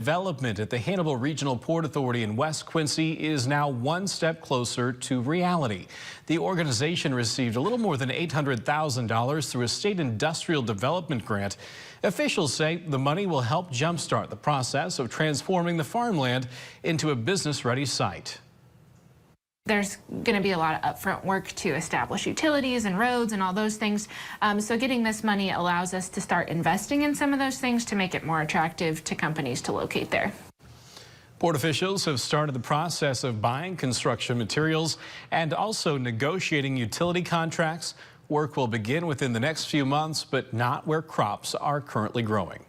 Development at the Hannibal Regional Port Authority in West Quincy is now one step closer to reality. The organization received a little more than $800,000 through a state industrial development grant. Officials say the money will help jumpstart the process of transforming the farmland into a business-ready site. There's going to be a lot of upfront work to establish utilities and roads and all those things. So getting this money allows us to start investing in some of those things to make it more attractive to companies to locate there. Port officials have started the process of buying construction materials and also negotiating utility contracts. Work will begin within the next few months, but not where crops are currently growing.